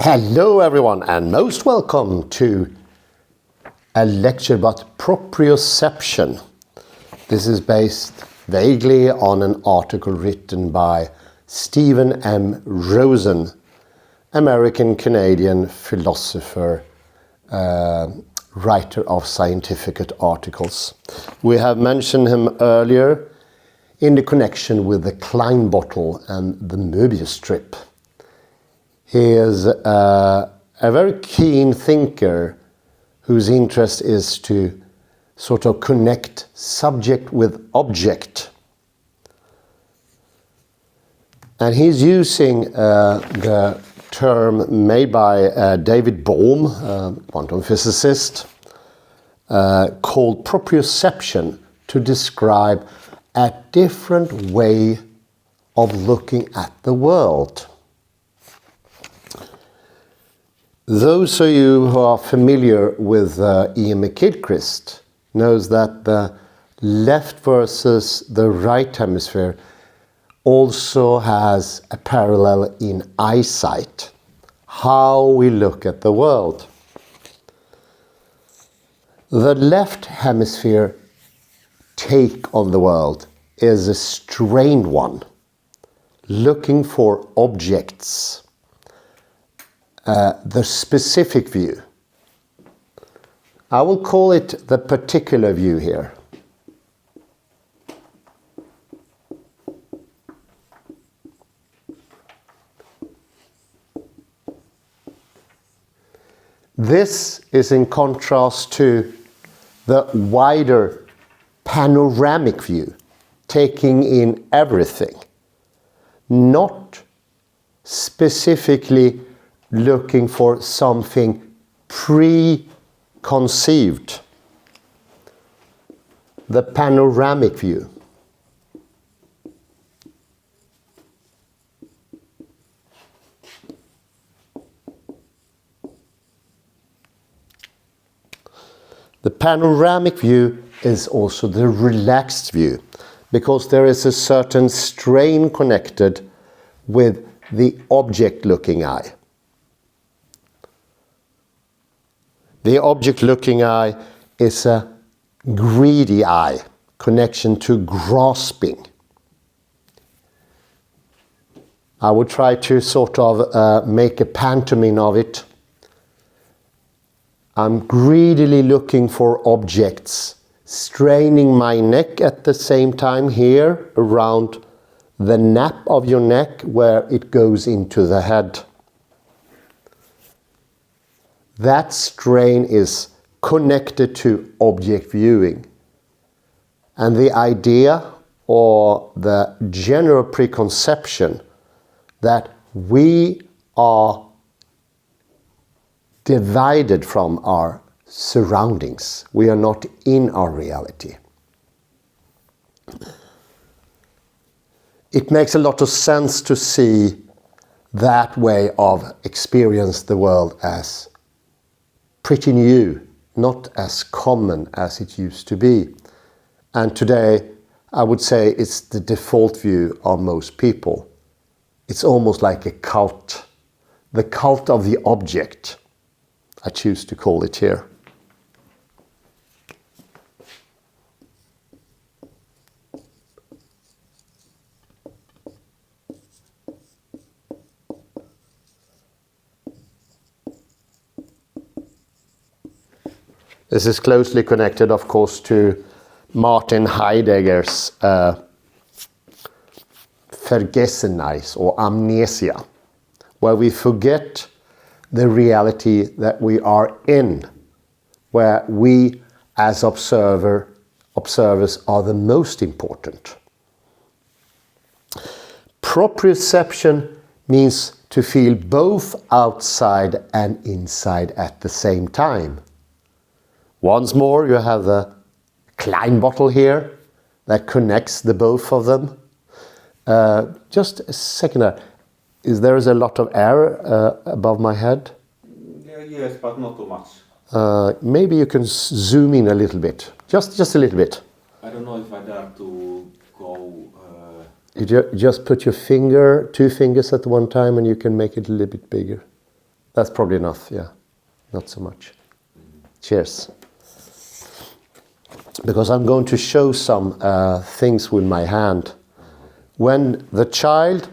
Hello everyone and most welcome to a lecture about proprioception. This is based vaguely on an article written by Steven M Rosen, American-Canadian philosopher, writer of scientific articles. We have mentioned him earlier in the connection with the Klein bottle and the Möbius strip. He is a very keen thinker whose interest is to sort of connect subject with object. And he's using the term made by David Bohm, quantum physicist, called proprioception to describe a different way of looking at the world. Those of you who are familiar with Ian McKilchrist knows that the left versus the right hemisphere also has a parallel in eyesight, how we look at the world. The left hemisphere take on the world is a strained one, looking for objects. The specific view. I will call it the particular view here. This is in contrast to the wider panoramic view, taking in everything, not specifically looking for something preconceived. The panoramic view. The panoramic view is also the relaxed view, because there is a certain strain connected with the object-looking eye. The object-looking eye is a greedy eye, connection to grasping. I would try to sort of make a pantomime of it. I'm greedily looking for objects, straining my neck at the same time here around the nape of your neck where it goes into the head. That strain is connected to object viewing. And the idea or the general preconception that we are divided from our surroundings. We are not in our reality. It makes a lot of sense to see that way of experience the world as pretty new, not as common as it used to be. And today, I would say it's the default view of most people. It's almost like a cult. The cult of the object, I choose to call it here. This is closely connected, of course, to Martin Heidegger's Vergessenheit or amnesia, where we forget the reality that we are in, where we as observers are the most important. Proprioception means to feel both outside and inside at the same time. Once more, you have the Klein bottle here that connects the both of them. Just a second, is there a lot of air above my head? Yes, but not too much. Maybe you can zoom in a little bit, just a little bit. I don't know if I dare to go. You just put your finger, two fingers at one time, and you can make it a little bit bigger. That's probably enough, yeah. Not so much. Cheers. Because I'm going to show some things with my hand. When the child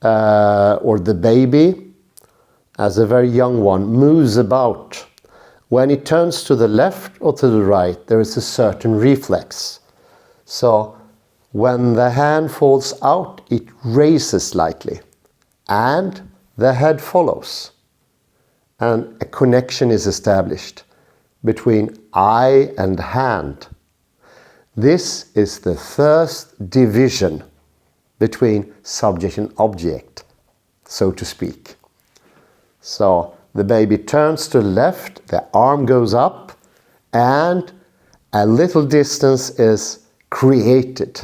or the baby, as a very young one, moves about, when it turns to the left or to the right, there is a certain reflex. So when the hand falls out, it raises slightly, and the head follows. And a connection is established between eye and hand. This is the first division between subject and object, so to speak. So the baby turns to the left, the arm goes up, and a little distance is created.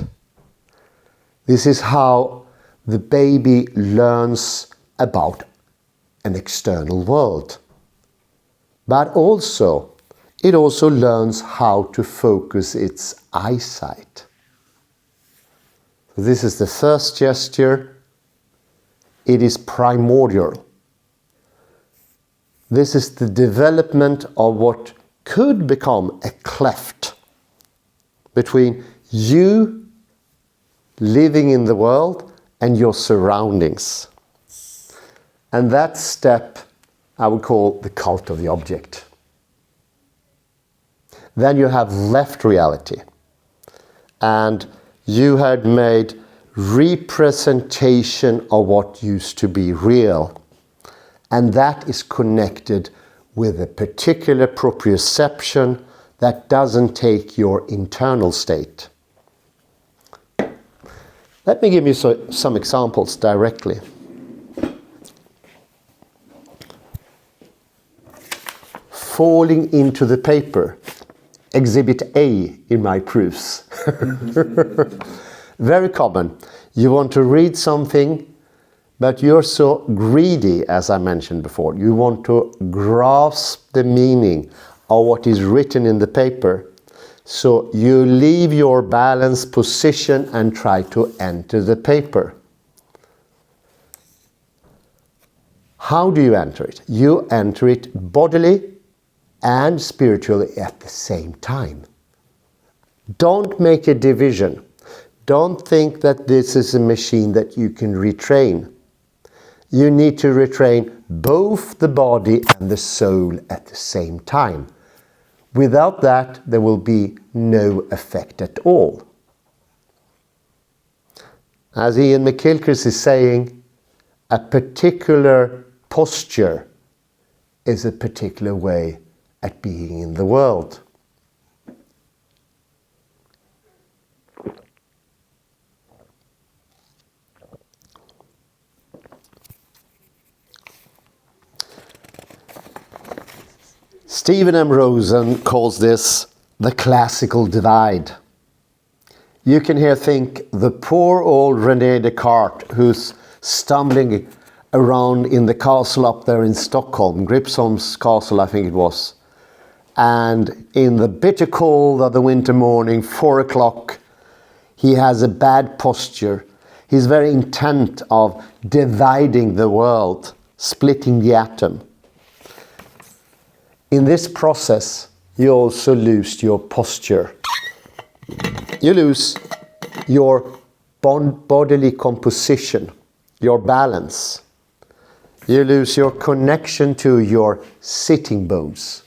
This is how the baby learns about an external world. But also, it also learns how to focus its eyesight. This is the first gesture. It is primordial. This is the development of what could become a cleft between you living in the world and your surroundings. And that step I would call the cult of the object. Then you have left reality, and you had made representation of what used to be real, and that is connected with a particular proprioception that doesn't take your internal state. Let me give you some examples directly. Falling into the paper, exhibit A in my proofs. Very common. You want to read something, but you're so greedy, as I mentioned before. You want to grasp the meaning of what is written in the paper. So you leave your balanced position and try to enter the paper. How do you enter it? You enter it bodily and spiritually at the same time. Don't make a division. Don't think that this is a machine that you can retrain. You need to retrain both the body and the soul at the same time. Without that, there will be no effect at all. As Ian McKilcris is saying, a particular posture is a particular way at being in the world. Steven M Rosen calls this the classical divide. You can here think the poor old René Descartes, who's stumbling around in the castle up there in Stockholm, Gripsholm's castle I think it was, and in the bitter cold of the winter morning, 4 o'clock, he has a bad posture. He's very intent of dividing the world, splitting the atom. In this process, you also lose your posture. You lose your bodily composition, your balance. You lose your connection to your sitting bones.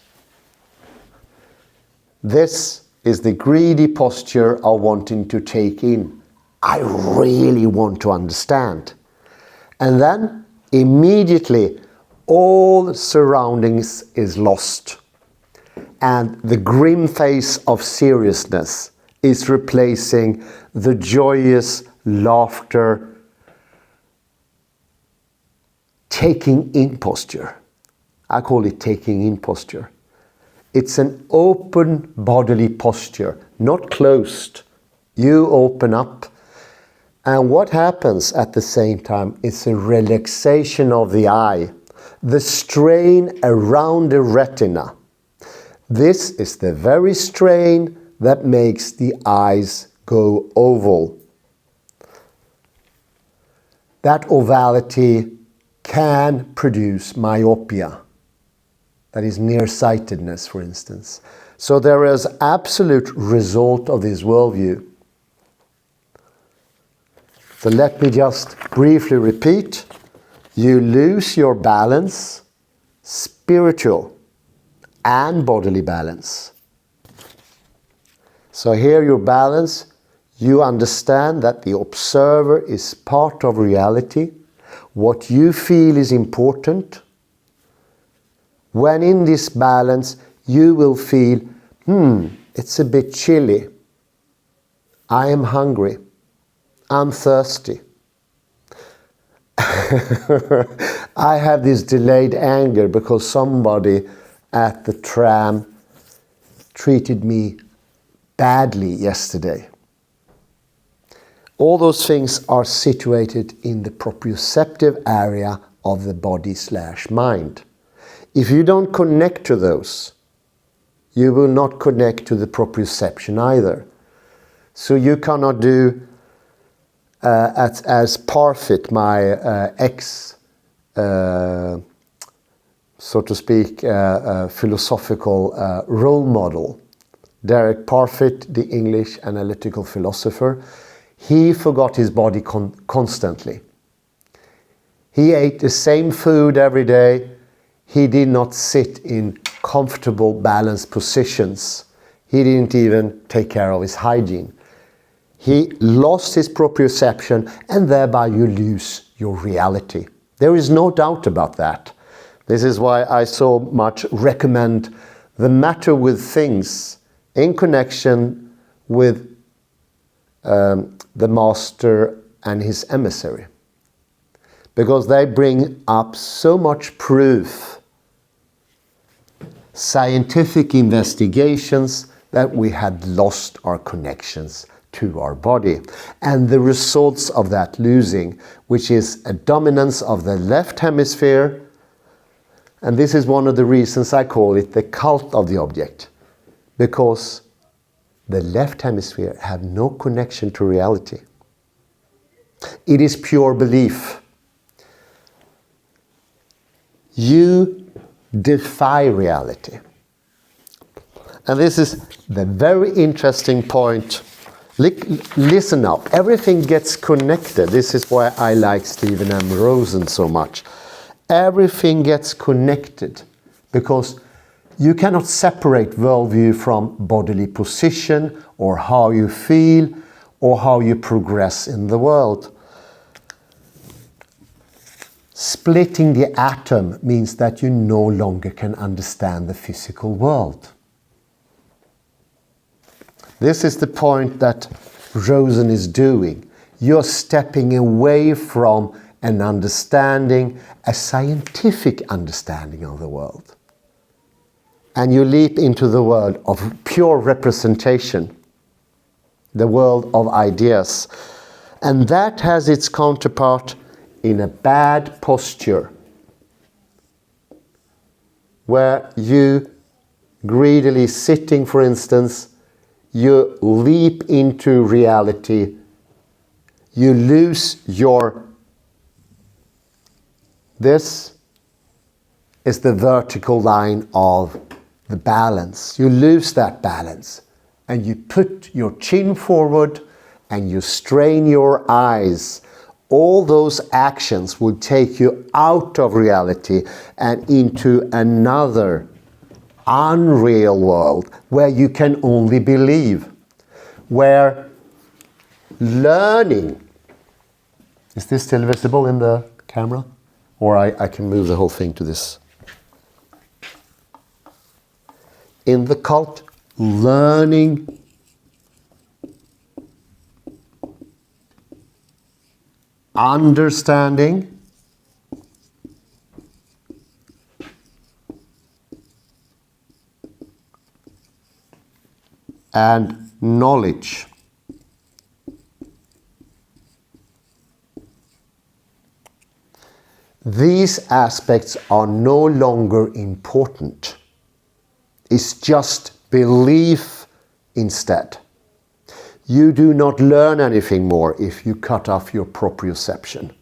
This is the greedy posture of wanting to take in. I really want to understand. And then immediately all surroundings is lost. And the grim face of seriousness is replacing the joyous laughter, taking in posture. I call it taking in posture. It's an open bodily posture, not closed. You open up. And what happens at the same time is a relaxation of the eye, the strain around the retina. This is the very strain that makes the eyes go oval. That ovality can produce myopia, that is nearsightedness, for instance. So there is absolute result of this worldview. So let me just briefly repeat. You lose your balance, spiritual and bodily balance. So here your balance, you understand that the observer is part of reality. What you feel is important. When in this balance, you will feel, it's a bit chilly. I am hungry. I'm thirsty. I have this delayed anger because somebody at the tram treated me badly yesterday. All those things are situated in the proprioceptive area of the body/mind. If you don't connect to those, you will not connect to the proprioception either. So you cannot do as Parfit, my so to speak, philosophical role model, Derek Parfit, the English analytical philosopher, he forgot his body constantly. He ate the same food every day. He did not sit in comfortable, balanced positions. He didn't even take care of his hygiene. He lost his proprioception, and thereby you lose your reality. There is no doubt about that. This is why I so much recommend the matter with things in connection with the master and his emissary. Because they bring up so much proof, scientific investigations, that we had lost our connections to our body. And the results of that losing, which is a dominance of the left hemisphere, and this is one of the reasons I call it the cult of the object, because the left hemisphere have no connection to reality. It is pure belief. You defy reality. And this is the very interesting point. Listen now, everything gets connected. This is why I like Steven M Rosen so much. Everything gets connected because you cannot separate worldview from bodily position or how you feel or how you progress in the world. Splitting the atom means that you no longer can understand the physical world. This is the point that Rosen is doing. You're stepping away from an understanding, a scientific understanding of the world. And you leap into the world of pure representation, the world of ideas. And that has its counterpart in a bad posture, where you greedily sitting, for instance, you leap into reality, you lose your... This is the vertical line of the balance. You lose that balance and you put your chin forward and you strain your eyes. All those actions will take you out of reality and into another unreal world where you can only believe, where learning... Is this still visible in the camera? Or I can move the whole thing to this. In the cult, learning understanding and knowledge. These aspects are no longer important. It's just belief instead. You do not learn anything more if you cut off your proprioception.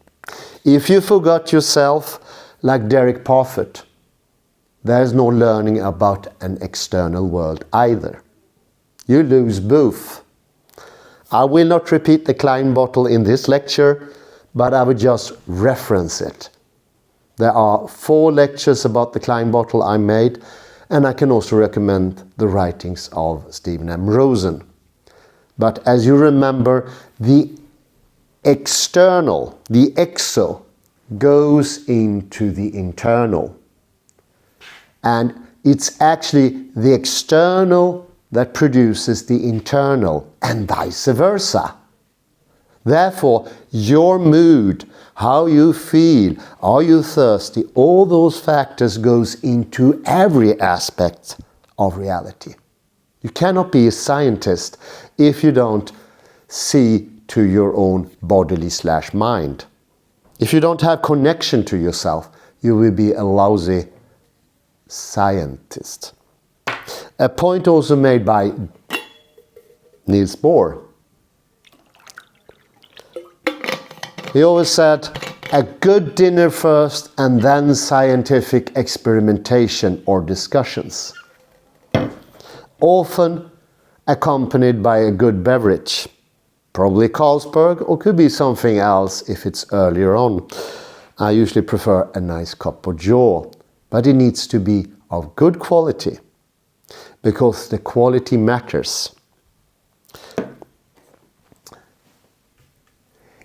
If you forgot yourself, like Derek Parfit, there's no learning about an external world either. You lose both. I will not repeat the Klein bottle in this lecture, but I would just reference it. There are 4 lectures about the Klein bottle I made, and I can also recommend the writings of Steven M Rosen. But as you remember, the external, the exo, goes into the internal. And it's actually the external that produces the internal, and vice versa. Therefore, your mood, how you feel, are you thirsty, all those factors goes into every aspect of reality. You cannot be a scientist if you don't see to your own bodily/mind. If you don't have connection to yourself, you will be a lousy scientist. A point also made by Niels Bohr. He always said, a good dinner first and then scientific experimentation or discussions. Often accompanied by a good beverage. Probably Carlsberg, or could be something else if it's earlier on. I usually prefer a nice cup of joe, but it needs to be of good quality, because the quality matters.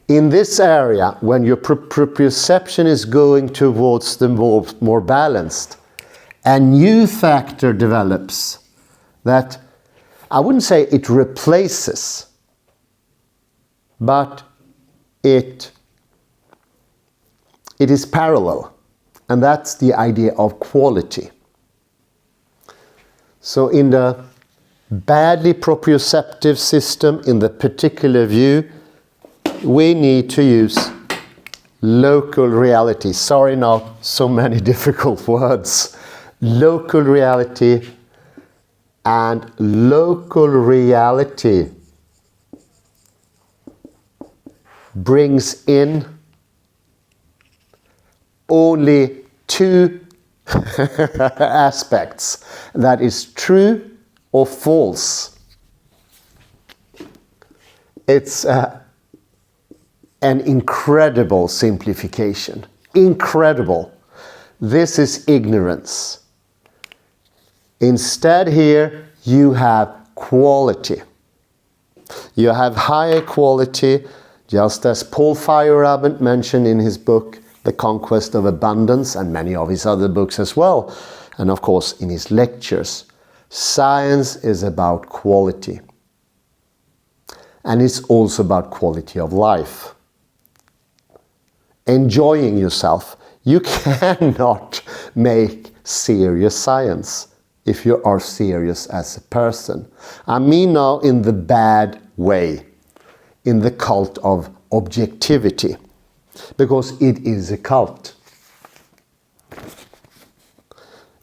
In this area, when your proprioception is going towards the more balanced, a new factor develops that I wouldn't say it replaces, but it is parallel, and that's the idea of quality. So in the badly proprioceptive system, in the particular view, we need to use local reality. Sorry, now so many difficult words. Local reality, and local reality brings in only 2 aspects, that is true or false. It's an incredible simplification. Incredible. This is ignorance. Instead here you have quality. You have higher quality, just as Paul Feyerabend mentioned in his book The Conquest of Abundance, and many of his other books as well, and of course in his lectures. Science is about quality. And it's also about quality of life. Enjoying yourself. You cannot make serious science if you are serious as a person. I mean now in the bad way, in the cult of objectivity, because it is a cult.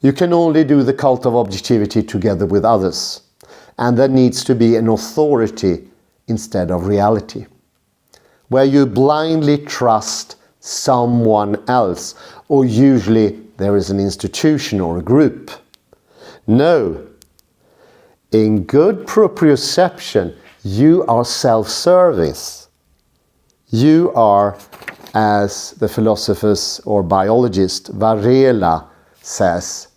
You can only do the cult of objectivity together with others, and there needs to be an authority instead of reality, where you blindly trust someone else, or usually there is an institution or a group. No, in good proprioception, you are self-service. You are, as the philosophers or biologist Varela says,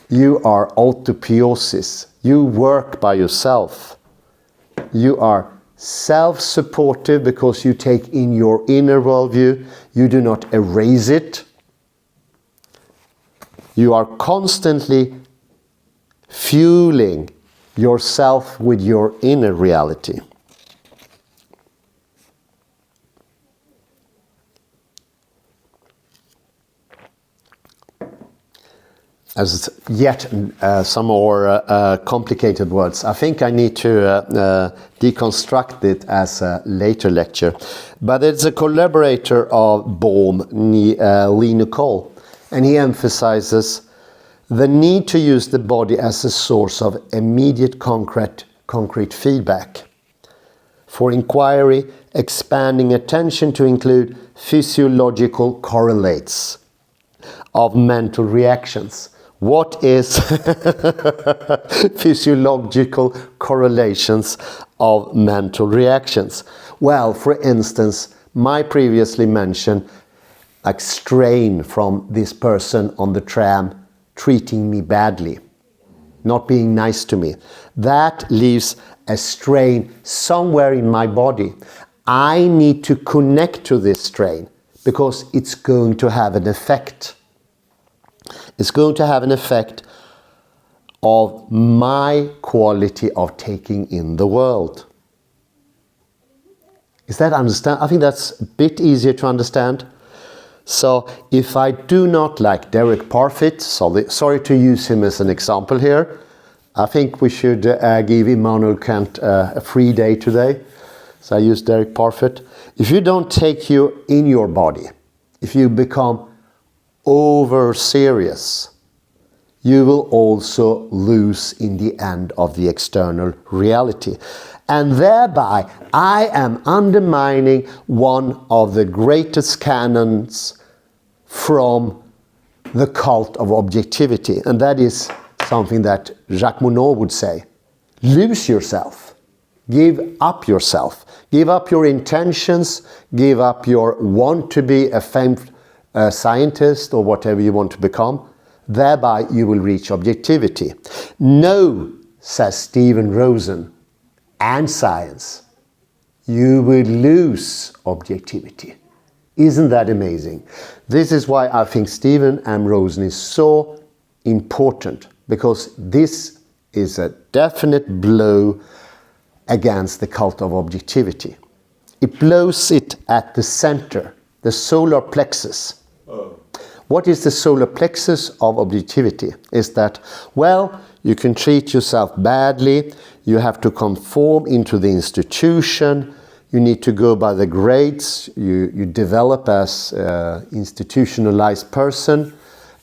you are autopiosis. You work by yourself. You are self-supportive because you take in your inner worldview. You do not erase it. You are constantly fueling yourself with your inner reality. As yet some more complicated words. I think I need to deconstruct it as a later lecture. But it's a collaborator of Bohm, Lee Nicole, and he emphasizes the need to use the body as a source of immediate concrete feedback. for inquiry, expanding attention to include physiological correlates of mental reactions. What is physiological correlations of mental reactions? Well, for instance, my previously mentioned like strain from this person on the tram treating me badly, not being nice to me. That leaves a strain somewhere in my body. I need to connect to this strain because it's going to have an effect. It's going to have an effect of my quality of taking in the world. Is that understand? I think that's a bit easier to understand. So if I do not like Derek Parfit, sorry to use him as an example here, I think we should give Immanuel Kant a free day today. So I use Derek Parfit. If you don't take you in your body, if you become over serious, you will also lose in the end of the external reality. And thereby, I am undermining one of the greatest canons from the cult of objectivity. And that is something that Jacques Monod would say. Lose yourself. Give up yourself. Give up your intentions. Give up your want to be a famed scientist or whatever you want to become. Thereby, you will reach objectivity. No, says Steven Rosen, and science, you will lose objectivity. Isn't that amazing? This is why I think Steven M Rosen is so important, because this is a definite blow against the cult of objectivity. It blows it at the center, the solar plexus. What is the solar plexus of objectivity? Is that, well, you can treat yourself badly, you have to conform into the institution, you need to go by the grades, you develop as an institutionalized person,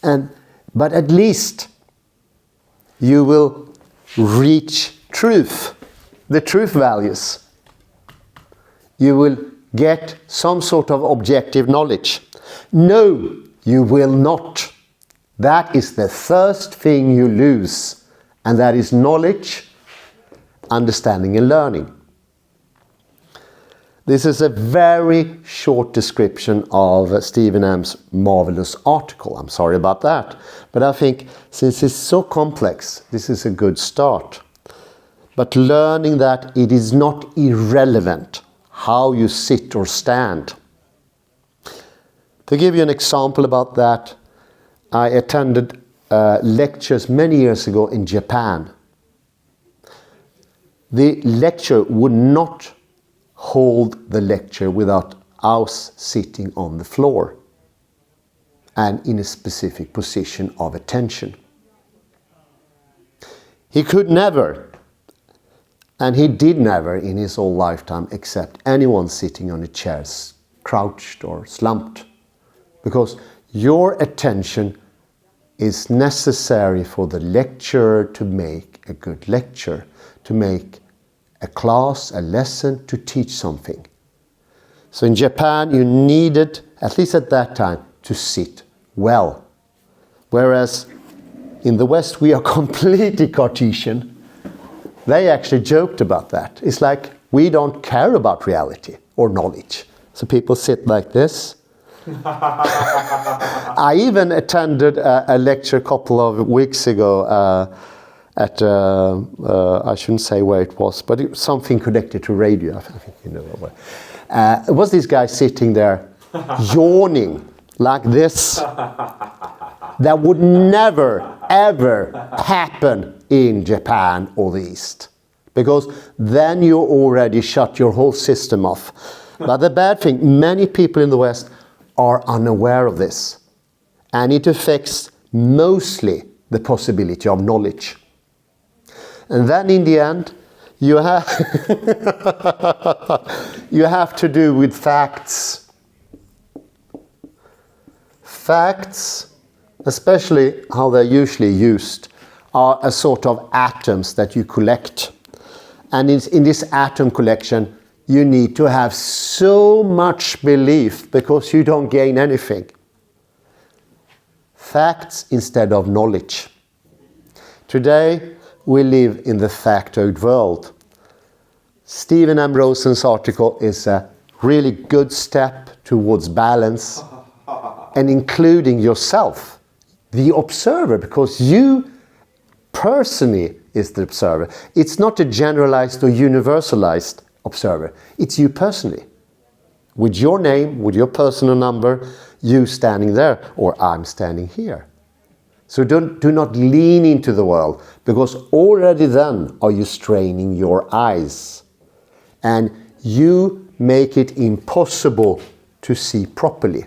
but at least you will reach truth, the truth values. You will get some sort of objective knowledge. No, you will not. That is the first thing you lose, and that is knowledge, understanding and learning. This is a very short description of Steven M's marvelous article. I'm sorry about that. But I think since it's so complex, this is a good start. But learning that it is not irrelevant how you sit or stand. To give you an example about that, I attended lectures many years ago in Japan. The lecturer would not hold the lecture without us sitting on the floor and in a specific position of attention. He could never, and he did never in his whole lifetime, accept anyone sitting on a chair crouched or slumped, because your attention is necessary for the lecturer to make a good lecture, to make a class, a lesson, to teach something. So in Japan, you needed, at least at that time, to sit well. Whereas in the West, we are completely Cartesian. They actually joked about that. It's like we don't care about reality or knowledge. So people sit like this. I even attended a lecture a couple of weeks ago at I shouldn't say where it was, but it was something connected to radio. I think you know where. It was this guy sitting there yawning like this. That would never ever happen in Japan or the East, because then you already shut your whole system off. But the bad thing, many people in the West are unaware of this, and it affects mostly the possibility of knowledge. And then in the end, you have you have to do with facts. Facts, especially how they're usually used, are a sort of atoms that you collect. And in this atom collection, you need to have so much belief because you don't gain anything. Facts instead of knowledge. Today we live in the factoid world. Steven M Rosen's article is a really good step towards balance and including yourself, the observer, because you personally is the observer. It's not a generalized or universalized observer. It's you personally. With your name, with your personal number, you standing there, or I'm standing here. So do not lean into the world, because already then are you straining your eyes. And you make it impossible to see properly.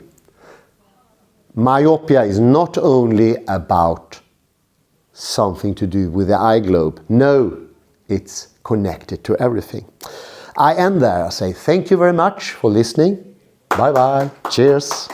Myopia is not only about something to do with the eye globe. No, it's connected to everything. I end there. I say thank you very much for listening. Bye bye. Cheers.